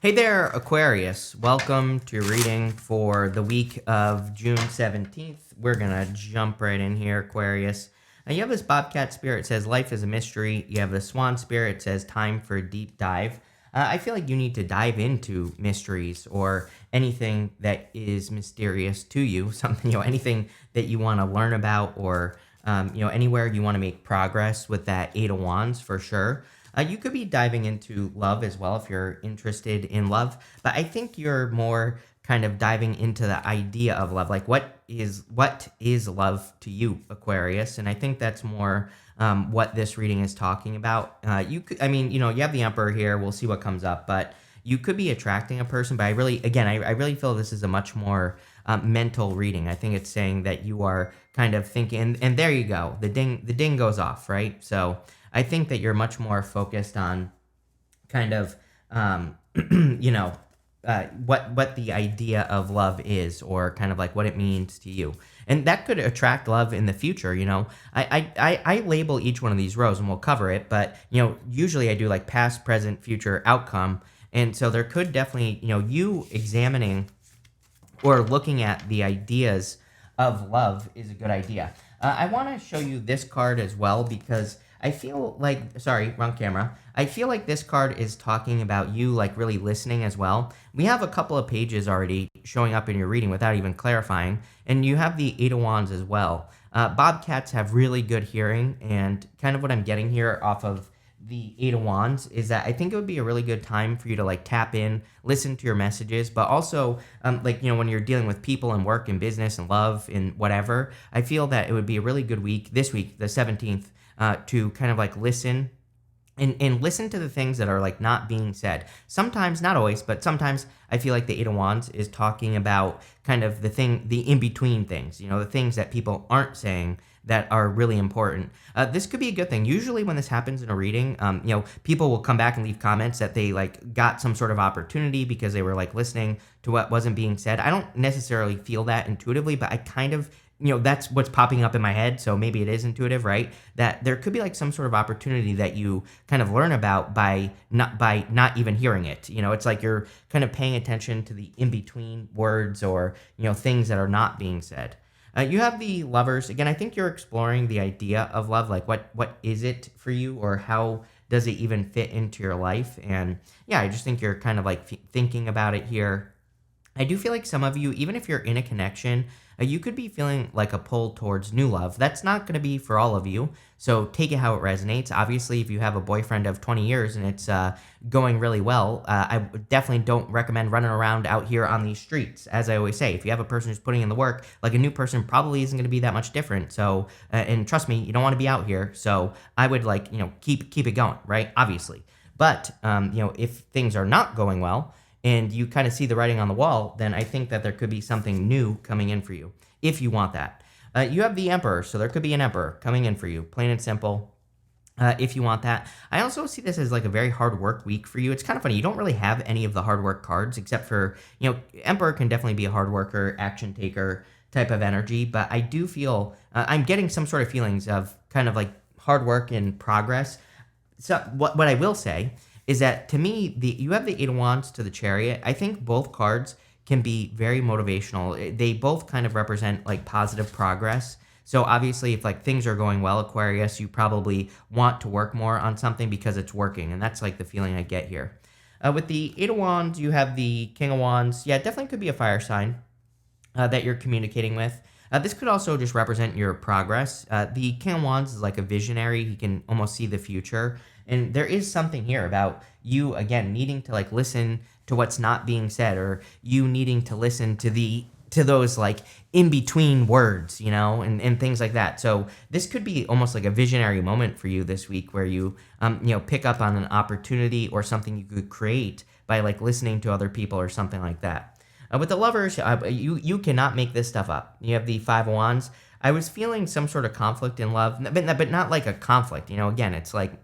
Hey there, Aquarius. Welcome to your reading for the week of June 17th. We're going to jump right in here, Aquarius. Now, you have this Bobcat spirit says life is a mystery. You have the Swan spirit says time for a deep dive. I feel like you need to dive into mysteries or anything that is mysterious to you, something, anything that you want to learn about or, anywhere you want to make progress with that Eight of Wands for sure. You could be diving into love as well if you're interested in love, but I think you're more kind of diving into the idea of love, like what is love to you, Aquarius? And I think that's more what this reading is talking about. You have the Emperor here. We'll see what comes up, but you could be attracting a person. But I really feel this is a much more mental reading. I think it's saying that you are kind of thinking, and there you go. The ding goes off, right? So I think that you're much more focused on kind of, what the idea of love is, or kind of like what it means to you, and that could attract love in the future. I label each one of these rows, and we'll cover it. But usually I do like past, present, future, outcome, and so there could definitely you examining or looking at the ideas of love is a good idea. I want to show you this card as well because I feel like, sorry, wrong camera. I feel like this card is talking about you like really listening as well. We have a couple of pages already showing up in your reading without even clarifying, and you have the Eight of Wands as well. Bobcats have really good hearing, and kind of what I'm getting here off of the Eight of Wands is that I think it would be a really good time for you to like tap in, listen to your messages, but also when you're dealing with people and work and business and love and whatever, I feel that it would be a really good week, this week, the 17th, to kind of like listen and listen to the things that are like not being said. Sometimes, not always, but sometimes I feel like the Eight of Wands is talking about kind of the in-between things, the things that people aren't saying that are really important. This could be a good thing. Usually when this happens in a reading, people will come back and leave comments that they like got some sort of opportunity because they were like listening to what wasn't being said. I don't necessarily feel that intuitively, but I kind of that's what's popping up in my head. So maybe it is intuitive, right? That there could be like some sort of opportunity that you kind of learn about by not even hearing it. It's like you're kind of paying attention to the in-between words or, things that are not being said. You have the Lovers. Again, I think you're exploring the idea of love. Like what is it for you, or how does it even fit into your life? And yeah, I just think you're kind of like thinking about it here. I do feel like some of you, even if you're in a connection, you could be feeling like a pull towards new love. That's not going to be for all of you, so take it how it resonates. Obviously, if you have a boyfriend of 20 years and it's going really well, I definitely don't recommend running around out here on these streets. As I always say, if you have a person who's putting in the work, like a new person probably isn't going to be that much different. So, and trust me, you don't want to be out here. So I would keep it going, right? Obviously. But, if things are not going well, and you kind of see the writing on the wall, then I think that there could be something new coming in for you, if you want that. You have the Emperor, so there could be an Emperor coming in for you, plain and simple, if you want that. I also see this as like a very hard work week for you. It's kind of funny. You don't really have any of the hard work cards, except for, Emperor can definitely be a hard worker, action taker type of energy, but I do feel, I'm getting some sort of feelings of kind of like hard work and progress. So what I will say is that to me, you have the Eight of Wands to the Chariot. I think both cards can be very motivational. They both kind of represent like positive progress. So obviously, if like things are going well, Aquarius, you probably want to work more on something because it's working, and that's like the feeling I get here. With the Eight of Wands, you have the King of Wands. Yeah, it definitely could be a fire sign that you're communicating with. This could also just represent your progress. The King of Wands is like a visionary. He can almost see the future. And there is something here about you, again, needing to like listen to what's not being said, or you needing to listen to those like in-between words, and things like that. So this could be almost like a visionary moment for you this week where you, pick up on an opportunity or something you could create by like listening to other people or something like that. With the Lovers, you cannot make this stuff up. You have the Five of Wands. I was feeling some sort of conflict in love, but not like a conflict. Again, it's like,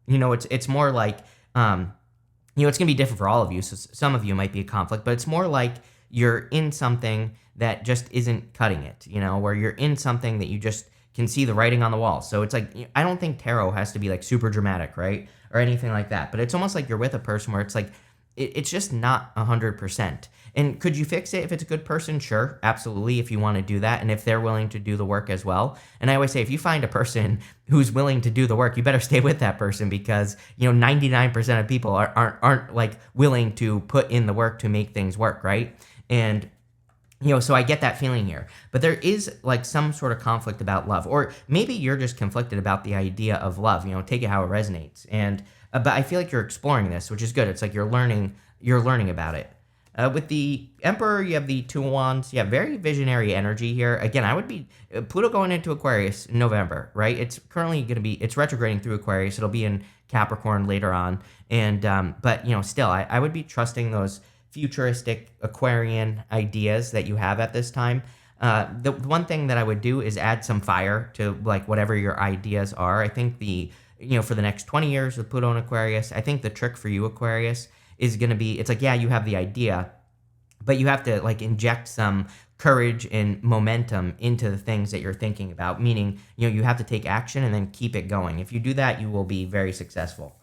it's more like, it's gonna be different for all of you. So some of you might be a conflict, but it's more like you're in something that just isn't cutting it. Where you're in something that you just can see the writing on the wall. So it's like, I don't think tarot has to be like super dramatic, right? Or anything like that. But it's almost like you're with a person where it's like, it's just not 100%. And could you fix it if it's a good person? Sure, absolutely, if you want to do that and if they're willing to do the work as well. And I always say, if you find a person who's willing to do the work, you better stay with that person because, 99% of people aren't like willing to put in the work to make things work, right? And so I get that feeling here, but there is like some sort of conflict about love, or maybe you're just conflicted about the idea of love. Take it how it resonates, and but I feel like you're exploring this, which is good. It's like you're learning about it. With the Emperor, you have the Two of Wands. Yeah, very visionary energy here. Again, I would be Pluto going into Aquarius in November, right? It's currently going to be it's retrograding through Aquarius. It'll be in Capricorn later on, and but still, I would be trusting those futuristic Aquarian ideas that you have at this time. The one thing that I would do is add some fire to like whatever your ideas are. I think for the next 20 years with Pluto and Aquarius, I think the trick for you, Aquarius, is going to be, it's like, yeah, you have the idea, but you have to like inject some courage and momentum into the things that you're thinking about, meaning, you have to take action and then keep it going. If you do that, you will be very successful.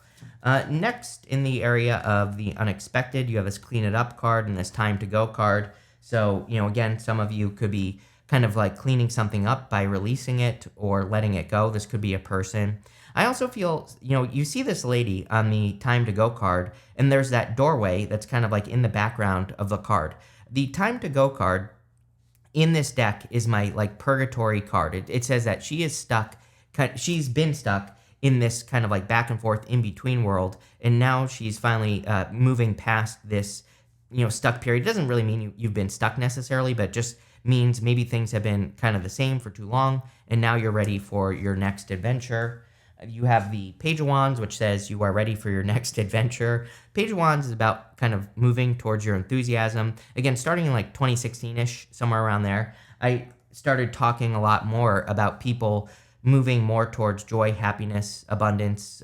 Next, in the area of the unexpected, you have this clean it up card and this time to go card. So, again, some of you could be kind of like cleaning something up by releasing it or letting it go. This could be a person. I also feel, you see this lady on the time to go card, and there's that doorway that's kind of like in the background of the card. The time to go card in this deck is my like purgatory card. It says that she's been stuck in this kind of like back and forth in between world, and now she's finally moving past this stuck period. It doesn't really mean you've been stuck necessarily, but just means maybe things have been kind of the same for too long, and now you're ready for your next adventure. You have the Page of Wands, which says you are ready for your next adventure. Page of Wands is about kind of moving towards your enthusiasm. Again, starting in like 2016-ish, somewhere around there, I started talking a lot more about people moving more towards joy, happiness, abundance,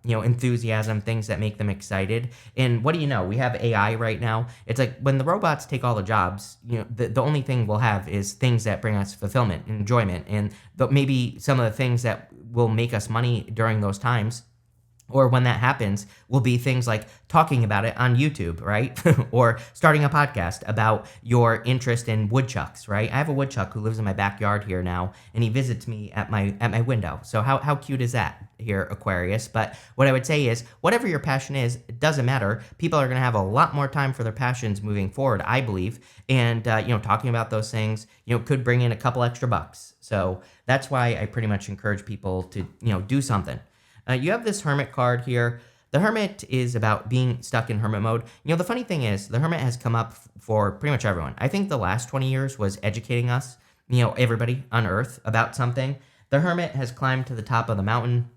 enthusiasm, things that make them excited. And what do you know? We have AI right now. It's like when the robots take all the jobs, the only thing we'll have is things that bring us fulfillment and enjoyment. And maybe some of the things that will make us money during those times, or when that happens, will be things like talking about it on YouTube, right? Or starting a podcast about your interest in woodchucks, right? I have a woodchuck who lives in my backyard here now, and he visits me at my window. So how cute is that here, Aquarius? But what I would say is, whatever your passion is, it doesn't matter. People are going to have a lot more time for their passions moving forward, I believe. And, talking about those things, could bring in a couple extra bucks. So that's why I pretty much encourage people to, do something. You have this Hermit card here. The Hermit is about being stuck in Hermit mode. The funny thing is, the Hermit has come up for pretty much everyone. I think the last 20 years was educating us, everybody on Earth about something. The Hermit has climbed to the top of the mountain.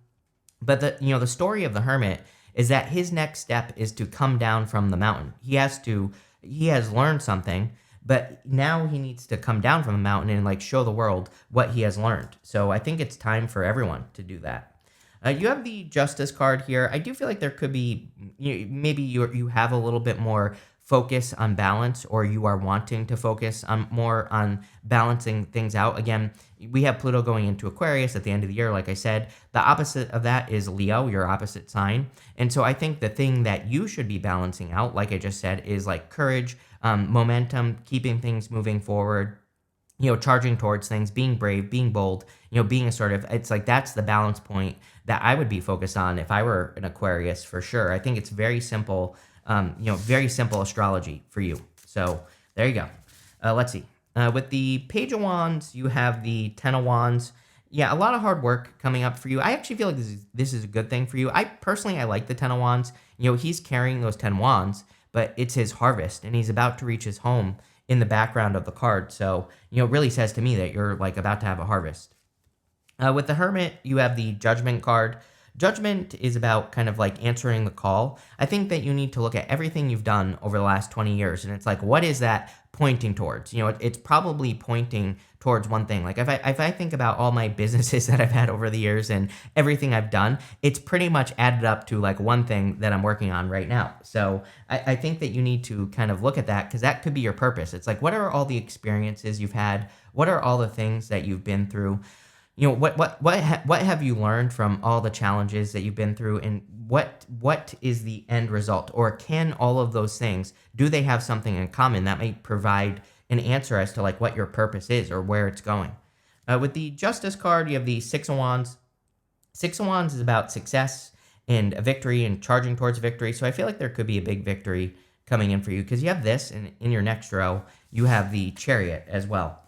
But the story of the Hermit is that his next step is to come down from the mountain. He has learned something, but now he needs to come down from the mountain and like show the world what he has learned. So I think it's time for everyone to do that. You have the Justice card here. I do feel like there could be, maybe you have a little bit more focus on balance, or you are wanting to focus on more on balancing things out. Again, we have Pluto going into Aquarius at the end of the year, like I said. The opposite of that is Leo, your opposite sign. And so I think the thing that you should be balancing out, like I just said, is like courage, momentum, keeping things moving forward, charging towards things, being brave, being bold, being assertive. It's like that's the balance point that I would be focused on if I were an Aquarius for sure. I think it's very simple, very simple astrology for you. So there you go. Let's see. With the Page of Wands, you have the Ten of Wands. Yeah, a lot of hard work coming up for you. I actually feel like this is a good thing for you. I like the Ten of Wands. He's carrying those 10 wands, but it's his harvest, and he's about to reach his home in the background of the card. So, it really says to me that you're like about to have a harvest. With the Hermit, you have the Judgment card. Judgment is about kind of like answering the call. I think that you need to look at everything you've done over the last 20 years, and it's like, what is that pointing towards? It's probably pointing towards one thing. Like if I think about all my businesses that I've had over the years and everything I've done, it's pretty much added up to like one thing that I'm working on right now. So I think that you need to kind of look at that, because that could be your purpose. It's like, what are all the experiences you've had? What are all the things that you've been through? what have you learned from all the challenges that you've been through, and what is the end result, or can all of those things, do they have something in common that may provide an answer as to like what your purpose is or where it's going? With the Justice card, you have the Six of Wands. Six of Wands is about success and a victory and charging towards victory. So I feel like there could be a big victory coming in for you because you have this, and in your next row, you have the Chariot as well.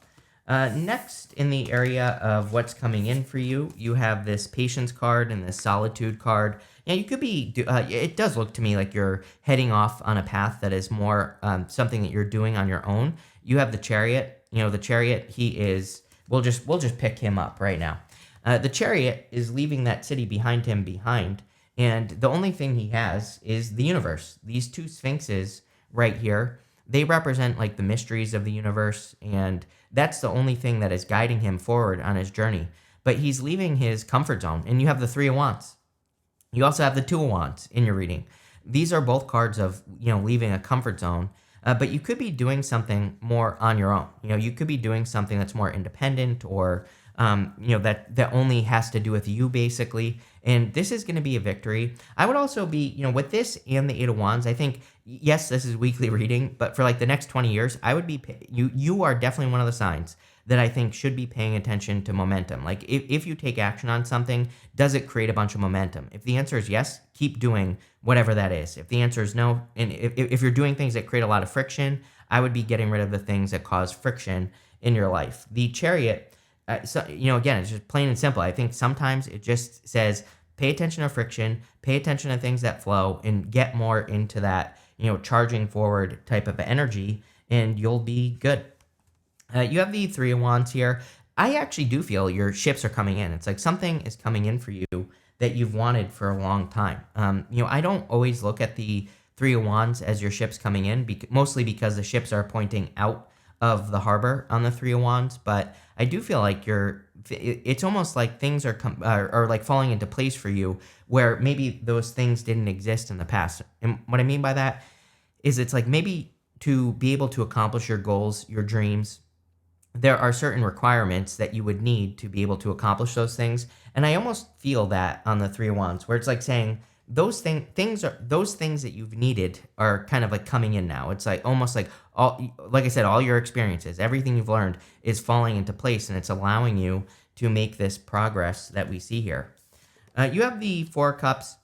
Next, in the area of what's coming in for you, you have this Patience card and this Solitude card. Yeah, you could be, it does look to me like you're heading off on a path that is more something that you're doing on your own. You have the Chariot. The Chariot, he is, we'll just pick him up right now. The Chariot is leaving that city behind him behind, and the only thing he has is the universe. These two sphinxes right here, they represent like the mysteries of the universe, and that's the only thing that is guiding him forward on his journey. But he's leaving his comfort zone, and you have the Three of Wands. You also have the Two of Wands in your reading. These are both cards of, leaving a comfort zone, but you could be doing something more on your own. You could be doing something that's more independent, or that only has to do with you, basically. And this is going to be a victory. I would also be, with this and the Eight of Wands, I think, yes, this is weekly reading, but for like the next 20 years, I would be, you are definitely one of the signs that I think should be paying attention to momentum. Like if you take action on something, does it create a bunch of momentum? If the answer is yes, keep doing whatever that is. If the answer is no, and if you're doing things that create a lot of friction, I would be getting rid of the things that cause friction in your life. The Chariot, again, it's just plain and simple. I think sometimes it just says, pay attention to friction, pay attention to things that flow, and get more into that, charging forward type of energy, and you'll be good. You have the Three of Wands here. I actually do feel your ships are coming in. It's like something is coming in for you that you've wanted for a long time. I don't always look at the Three of Wands as your ships coming in, mostly because the ships are pointing out of the harbor on the Three of Wands, but I do feel like it's almost like things are like falling into place for you, where maybe those things didn't exist in the past. And what I mean by that is it's like maybe to be able to accomplish your goals, your dreams, there are certain requirements that you would need to be able to accomplish those things. And I almost feel that on the Three of Wands, where it's like saying those things that you've needed are kind of like coming in now. It's like almost like like I said, all your experiences, everything you've learned is falling into place, and it's allowing you to make this progress that we see here. You have the Four of Cups.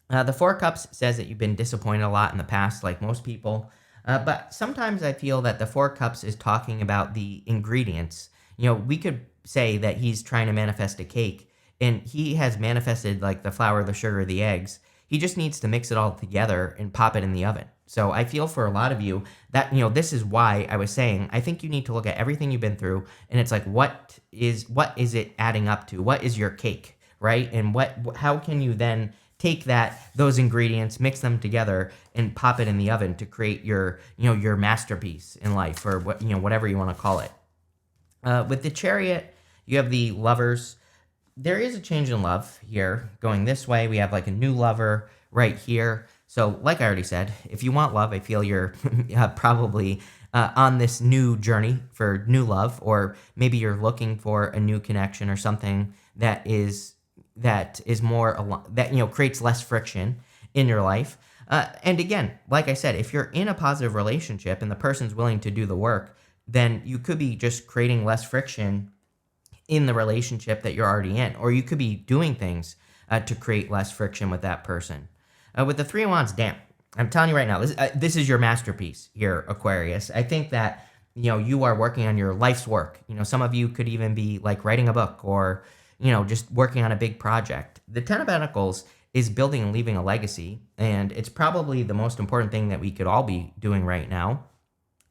The Four of Cups says that you've been disappointed a lot in the past, like most people. But sometimes I feel that the Four of Cups is talking about the ingredients. We could say that he's trying to manifest a cake, and he has manifested like the flour, the sugar, the eggs. He just needs to mix it all together and pop it in the oven. So I feel for a lot of you that, this is why I was saying, I think you need to look at everything you've been through, and it's like, what is it adding up to? What is your cake, right? And how can you then take those ingredients, mix them together, and pop it in the oven to create your masterpiece in life, or whatever you want to call it. With the Chariot, you have the Lovers. There is a change in love here going this way. We have like a new lover right here. So like I already said, if you want love, I feel you're probably on this new journey for new love, or maybe you're looking for a new connection or something that is more that creates less friction in your life. And again, like I said, if you're in a positive relationship and the person's willing to do the work, then you could be just creating less friction in the relationship that you're already in, or you could be doing things to create less friction with that person. With the Three of Wands, damn, I'm telling you right now, this is your masterpiece here, Aquarius. I think that you are working on your life's work. Some of you could even be like writing a book, or just working on a big project. The Ten of Pentacles is building and leaving a legacy, and it's probably the most important thing that we could all be doing right now.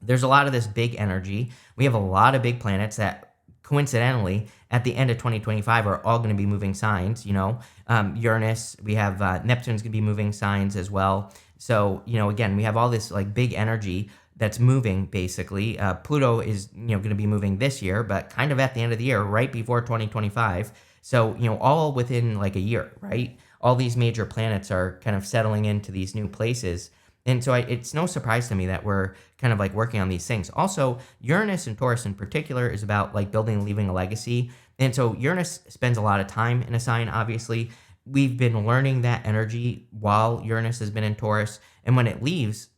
There's a lot of this big energy. We have a lot of big planets that coincidentally at the end of 2025 are all going to be moving signs. Uranus, we have Neptune's going to be moving signs as well. So, again, we have all this like big energy that's moving, basically. Pluto is, going to be moving this year, but kind of at the end of the year, right before 2025. So, all within like a year, right? All these major planets are kind of settling into these new places. And so it's no surprise to me that we're kind of like working on these things. Also, Uranus and Taurus in particular is about like building and leaving a legacy. And so Uranus spends a lot of time in a sign, obviously. We've been learning that energy while Uranus has been in Taurus. And when it leaves,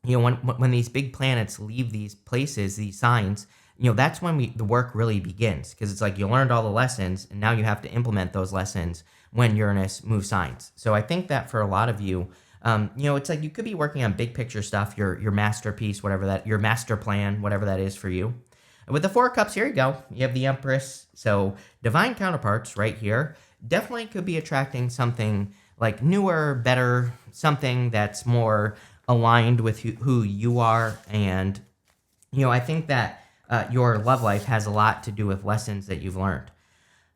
when these big planets leave these places, these signs, that's when the work really begins, because it's like you learned all the lessons and now you have to implement those lessons when Uranus moves signs. So I think that for a lot of you, it's like you could be working on big picture stuff, your masterpiece, your master plan, whatever that is for you. With the Four of Cups, here you go. You have the Empress. So divine counterparts right here definitely could be attracting something like newer, better, something that's more aligned with who you are. And, I think that your love life has a lot to do with lessons that you've learned.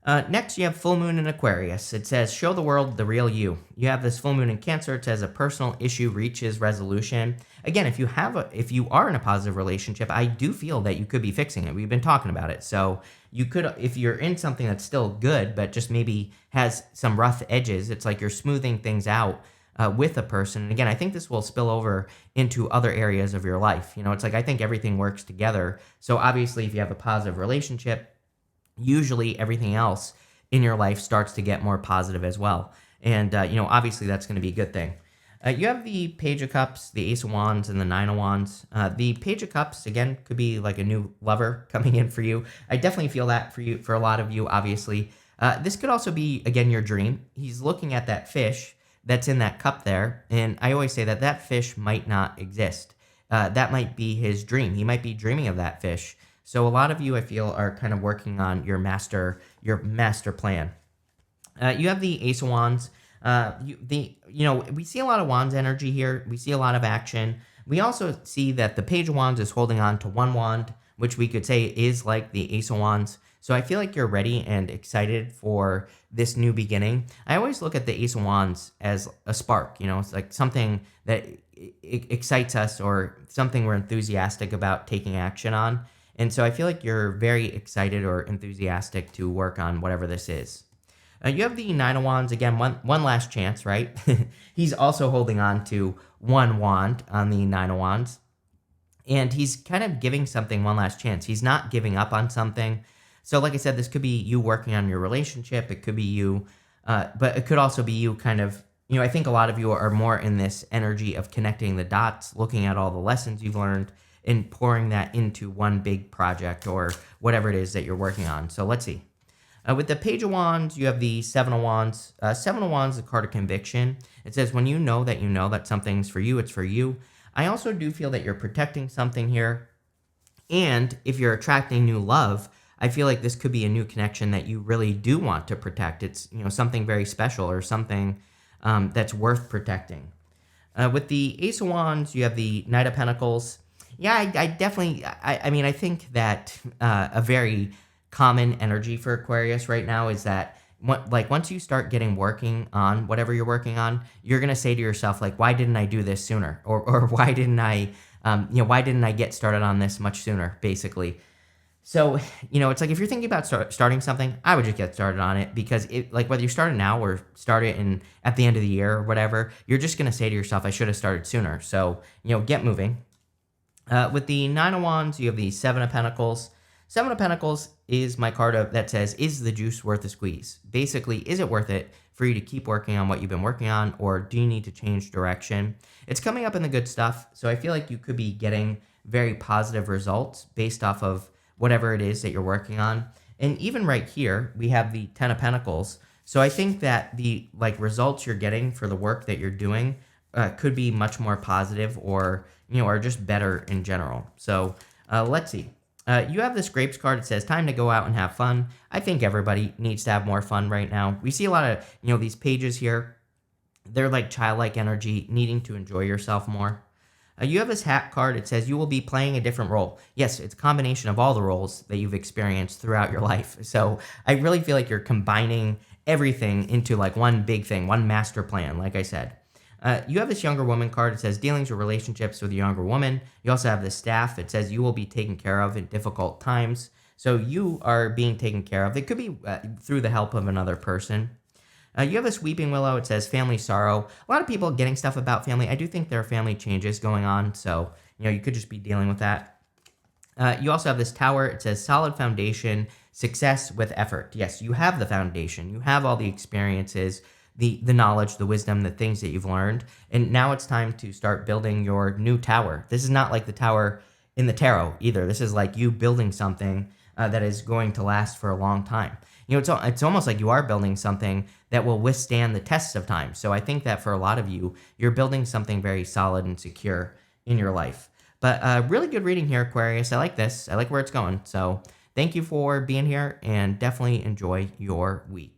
Next, you have full moon in Aquarius. It says, show the world the real you. You have this full moon in Cancer. It says a personal issue reaches resolution. Again, if you are in a positive relationship, I do feel that you could be fixing it. We've been talking about it. So you could, if you're in something that's still good, but just maybe has some rough edges, it's like you're smoothing things out with a person. And again, I think this will spill over into other areas of your life. It's like I think everything works together. So obviously, if you have a positive relationship, usually everything else in your life starts to get more positive as well. And, obviously that's going to be a good thing. You have the Page of Cups, the Ace of Wands, and the Nine of Wands. The Page of Cups, again, could be like a new lover coming in for you. I definitely feel that for a lot of you, obviously. This could also be, again, your dream. He's looking at that fish that's in that cup there. And I always say that fish might not exist. That might be his dream. He might be dreaming of that fish. So a lot of you, I feel, are kind of working on your master plan. You have the Ace of Wands. We see a lot of Wands energy here. We see a lot of action. We also see that the Page of Wands is holding on to one wand, which we could say is like the Ace of Wands. So I feel like you're ready and excited for this new beginning. I always look at the Ace of Wands as a spark. It's like something that excites us or something we're enthusiastic about taking action on. And so I feel like you're very excited or enthusiastic to work on whatever this is. You have the Nine of Wands. Again, one last chance, right? He's also holding on to one wand on the Nine of Wands. And he's kind of giving something one last chance. He's not giving up on something. So like I said, this could be you working on your relationship. It could be you, but it could also be you kind of, I think a lot of you are more in this energy of connecting the dots, looking at all the lessons you've learned, and pouring that into one big project or whatever it is that you're working on. So let's see. With the Page of Wands, you have the Seven of Wands. Seven of Wands is a card of conviction. It says when you know that something's for you, it's for you. I also do feel that you're protecting something here. And if you're attracting new love, I feel like this could be a new connection that you really do want to protect. It's something very special or something that's worth protecting. With the Ace of Wands, you have the Knight of Pentacles. Yeah, I definitely, I think that a very common energy for Aquarius right now is that once you start working on whatever you're working on, you're going to say to yourself, like, why didn't I do this sooner? Or why didn't I get started on this much sooner, basically. So, it's like if you're thinking about starting something, I would just get started on it, because whether you start it now or start it at the end of the year or whatever, you're just going to say to yourself, I should have started sooner. So, get moving. With the Nine of Wands, you have the Seven of Pentacles. Seven of Pentacles is my card that says, is the juice worth the squeeze? Basically, is it worth it for you to keep working on what you've been working on, or do you need to change direction? It's coming up in the good stuff, so I feel like you could be getting very positive results based off of whatever it is that you're working on. And even right here, we have the Ten of Pentacles. So I think that the results you're getting for the work that you're doing could be much more positive, or are just better in general. So let's see. You have this Grapes card. It says time to go out and have fun. I think everybody needs to have more fun right now. We see a lot of these pages here. They're like childlike energy, needing to enjoy yourself more. You have this Hat card. It says you will be playing a different role. Yes, it's a combination of all the roles that you've experienced throughout your life. So I really feel like you're combining everything into one big thing, one master plan, like I said. You have this Younger Woman card. It says dealings or relationships with a younger woman. You also have this Staff. It says you will be taken care of in difficult times. So you are being taken care of. It could be through the help of another person. You have this weeping willow. It says family sorrow. A lot of people getting stuff about family. I do think there are family changes going on, so you could just be dealing with that. You also have this tower. It says solid foundation, success with effort. Yes, you have the foundation. You have all the experiences, the knowledge, the wisdom, the things that you've learned, and now it's time to start building your new tower. This is not like the tower in the tarot either. This is like you building something that is going to last for a long time. It's almost like you are building something that will withstand the tests of time. So I think that for a lot of you, you're building something very solid and secure in your life. But really good reading here, Aquarius. I like this. I like where it's going. So thank you for being here, and definitely enjoy your week.